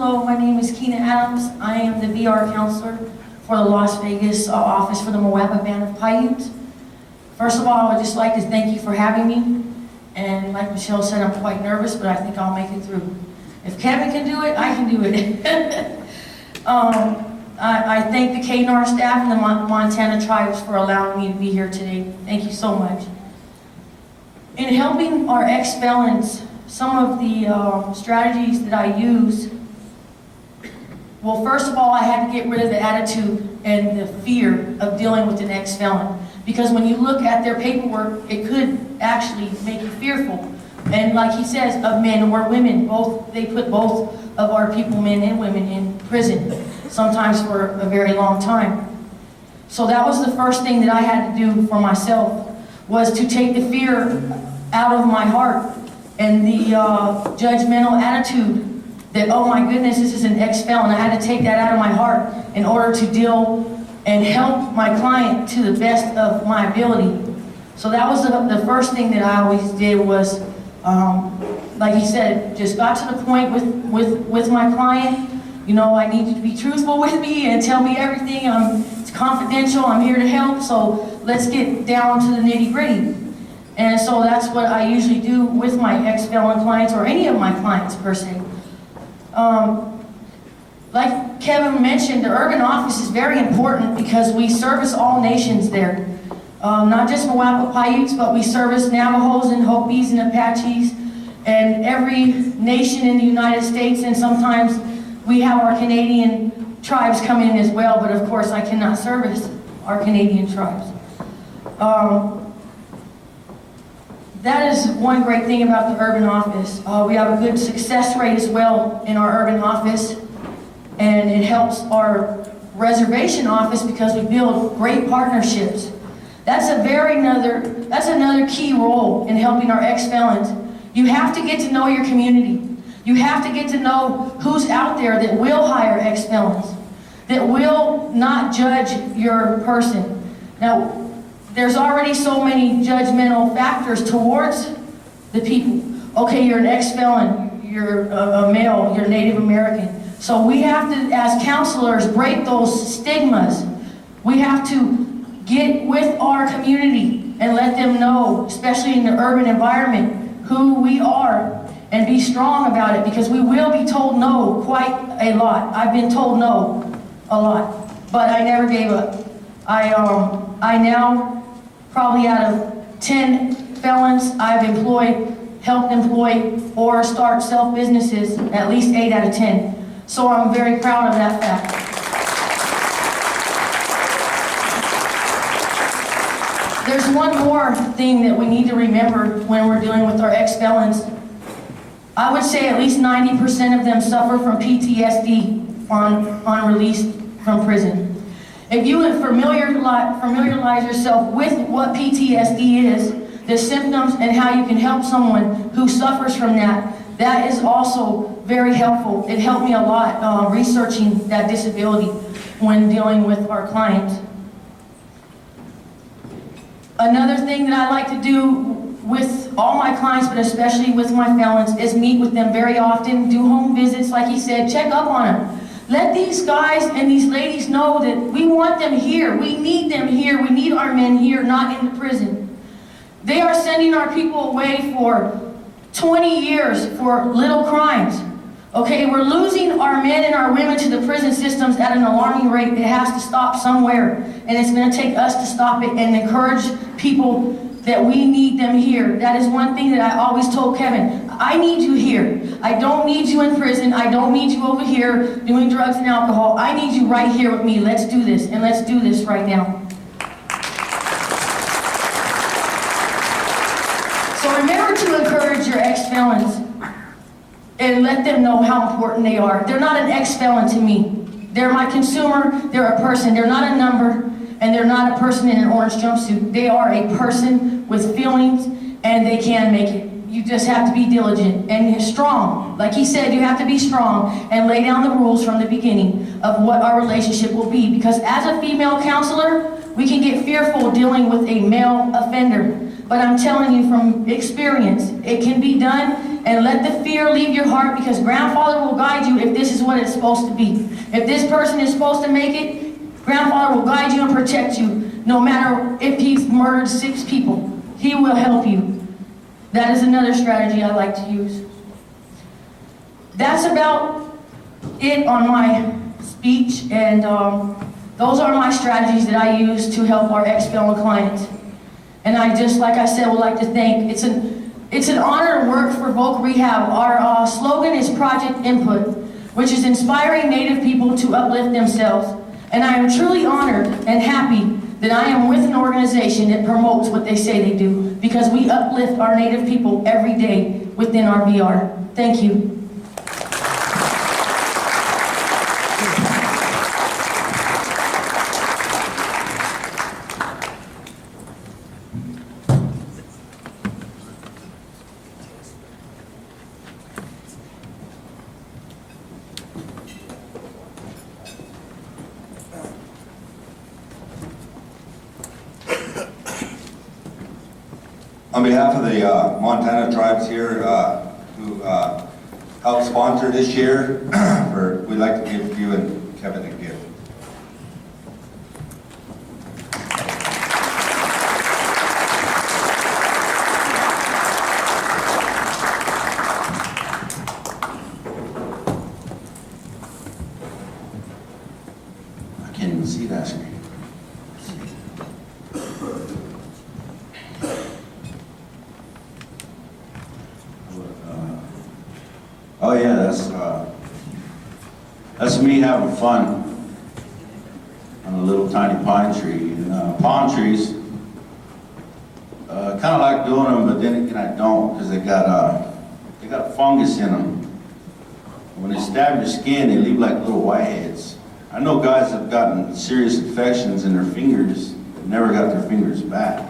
Hello, my name is Keena Adams. I am the VR counselor for the Las Vegas office for the Moapa Band of Paiutes. First of all, I would just like to thank you for having me. And like Michelle said, I'm quite nervous, but I think I'll make it through. If Kevin can do it, I can do it. I thank the CANAR staff and the Montana tribes for allowing me to be here today. Thank you so much. In helping our ex-felons, some of the strategies that I use, well, first of all, I had to get rid of the attitude and the fear of dealing with an ex-felon. Because when you look at their paperwork, it could actually make you fearful. And like he says, of men or women, both, they put both of our people, men and women, in prison, sometimes for a very long time. So that was the first thing that I had to do for myself, was to take the fear out of my heart and the judgmental attitude that, oh my goodness, this is an ex-felon. I had to take that out of my heart in order to deal and help my client to the best of my ability. So that was the first thing that I always did was, like he said, just got to the point with my client. You know, I need you to be truthful with me and tell me everything. It's confidential, I'm here to help, so let's get down to the nitty-gritty. And so that's what I usually do with my ex-felon clients, or any of my clients per se. Like Kevin mentioned, the urban office is very important because we service all nations there. Not just Moapa Paiutes, but we service Navajos and Hopis and Apaches and every nation in the United States, and sometimes we have our Canadian tribes come in as well, but of course I cannot service our Canadian tribes. That is one great thing about the urban office. We have a good success rate as well in our urban office, and it helps our reservation office because we build great partnerships. That's another key role in helping our ex-felons. You have to get to know your community. You have to get to know who's out there that will hire ex-felons, that will not judge your person. Now, there's already so many judgmental factors towards the people. Okay, you're an ex-felon, you're a male, you're Native American. So we have to, as counselors, break those stigmas. We have to get with our community and let them know, especially in the urban environment, who we are, and be strong about it, because we will be told no quite a lot. I've been told no a lot, but I never gave up. I now, probably out of 10 felons I've employed, helped employ, or start self-businesses, at least 8 out of 10. So I'm very proud of that fact. There's one more thing that we need to remember when we're dealing with our ex-felons. I would say at least 90% of them suffer from PTSD on release from prison. If you would familiarize yourself with what PTSD is, the symptoms, and how you can help someone who suffers from that, that is also very helpful. It helped me a lot researching that disability when dealing with our clients. Another thing that I like to do with all my clients, but especially with my felons, is meet with them very often, do home visits, like he said, check up on them. Let these guys and these ladies know that we want them here. We need them here. We need our men here, not in the prison. They are sending our people away for 20 years for little crimes. Okay, we're losing our men and our women to the prison systems at an alarming rate. It has to stop somewhere, and it's going to take us to stop it and encourage people that we need them here. That is one thing that I always told Kevin. I need you here. I don't need you in prison. I don't need you over here doing drugs and alcohol. I need you right here with me. Let's do this, and let's do this right now. So remember to encourage your ex-felons and let them know how important they are. They're not an ex-felon to me. They're my consumer. They're a person. They're not a number. And they're not a person in an orange jumpsuit. They are a person with feelings, and they can make it. You just have to be diligent and strong. Like he said, you have to be strong and lay down the rules from the beginning of what our relationship will be. Because as a female counselor, we can get fearful dealing with a male offender. But I'm telling you from experience, it can be done, and let the fear leave your heart, because grandfather will guide you if this is what it's supposed to be. If this person is supposed to make it, grandfather will guide you and protect you. No matter if he's murdered 6 people, he will help you. That is another strategy I like to use. That's about it on my speech, and those are my strategies that I use to help our ex-felon clients. And I just, like I said, would like to thank, it's an honor to work for Voc Rehab. Our slogan is Project Input, which is inspiring Native people to uplift themselves. And I am truly honored and happy that I am with an organization that promotes what they say they do, because we uplift our Native people every day within our VR. Thank you. On behalf of the Montana tribes here who helped sponsor this year, we'd like to give you and Kevin a gift. I can't even see that screen. Oh yeah, that's me having fun on a little tiny pine tree. And palm trees, kind of like doing them, but then again I don't, because they got fungus in them. When they stab your skin, they leave like little whiteheads. I know guys that have gotten serious infections in their fingers and never got their fingers back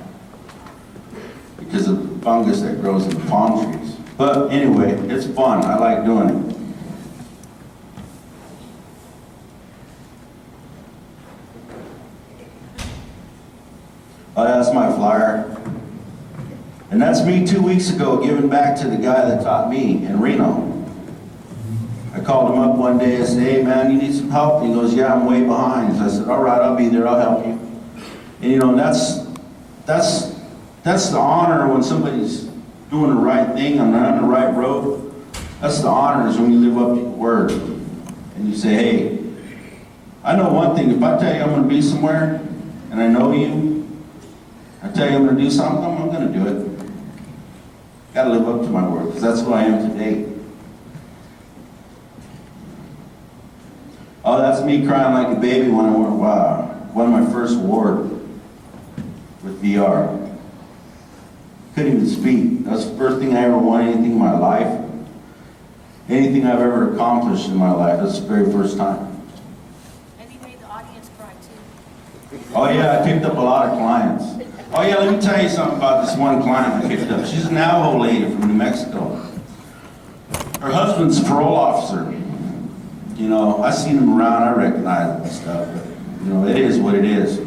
because of the fungus that grows in the palm trees. But anyway, it's fun. I like doing it. Oh, that's my flyer. And that's me 2 weeks ago giving back to the guy that taught me in Reno. I called him up one day and said, hey man, you need some help? He goes, yeah, I'm way behind. So I said, all right, I'll be there, I'll help you. And you know, that's the honor when somebody's doing the right thing and on the right road. That's the honor, is when you live up to your word. And you say, hey, I know one thing, if I tell you I'm gonna be somewhere, and I know you, I tell you I'm gonna do something, I'm gonna do it. Gotta live up to my word, because that's who I am today. Oh, that's me crying like a baby when I won my first award with VR. Couldn't even speak. That's the first thing I ever won anything in my life. Anything I've ever accomplished in my life. That's the very first time. And you made the audience cry too. Oh yeah, I picked up a lot of clients. Oh yeah, let me tell you something about this one client I picked up. She's a Navajo lady from New Mexico. Her husband's a parole officer. You know, I seen him around, I recognize him and stuff, but you know, it is what it is.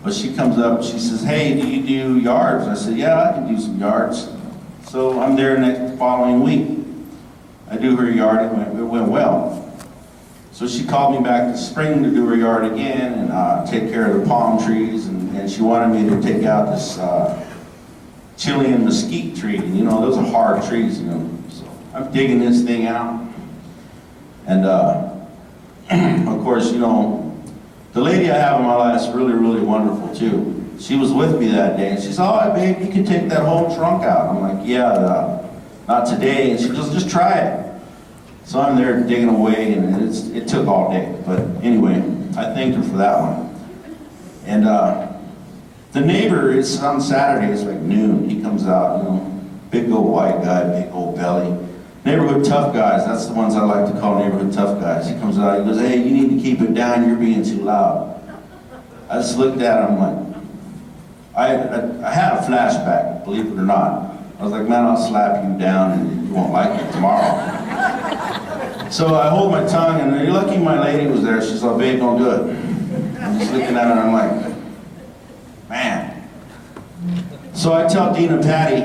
But she comes up, she says, hey, do you do yards? I said, yeah, I can do some yards. So I'm there next following week. I do her yard, it went well. So she called me back this spring to do her yard again and take care of the palm trees, and she wanted me to take out this Chilean mesquite tree. And you know, those are hard trees, you know. So I'm digging this thing out. And of course, you know, the lady I have in my life is really, really wonderful too. She was with me that day and she said, oh babe, you can take that whole trunk out. I'm like, yeah, not today. And she goes, just try it. So I'm there digging away and it took all day. But anyway, I thanked her for that one. And the neighbor, it's on Saturday, it's like noon. He comes out, you know, big old white guy, big old belly. Neighborhood tough guys, that's the ones I like to call neighborhood tough guys. He comes out, he goes, hey, you need to keep it down, you're being too loud. I just looked at him like, I had a flashback, believe it or not. I was like, man, I'll slap you down and you won't like it tomorrow. So I hold my tongue, and you're lucky my lady was there. She's like, babe, don't do it. I'm just looking at her and I'm like, man. So I tell Dina Patty,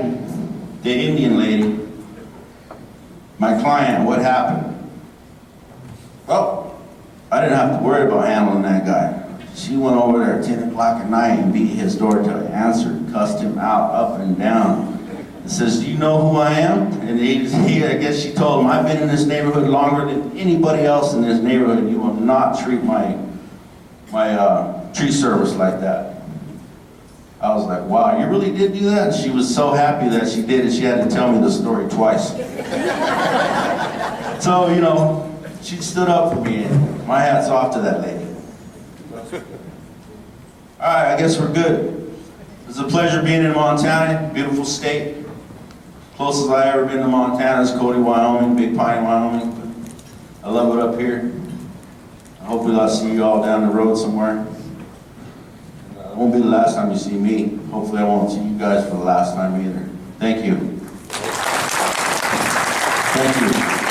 the Indian lady, My client, what happened? Well, I didn't have to worry about handling that guy. She went over there at 10 o'clock at night and beat his door till he answered, cussed him out up and down. And says, do you know who I am? And I guess she told him, I've been in this neighborhood longer than anybody else in this neighborhood. You will not treat my tree service like that. I was like, wow, you really did do that? And she was so happy that she did it, she had to tell me the story twice. So, you know, she stood up for me, and my hat's off to that lady. All right, I guess we're good. It's a pleasure being in Montana, beautiful state. Closest I ever been to Montana is Cody, Wyoming, Big Pine, Wyoming. I love it up here. Hopefully I'll see you all down the road somewhere. It won't be the last time you see me. Hopefully I won't see you guys for the last time either. Thank you. Thank you.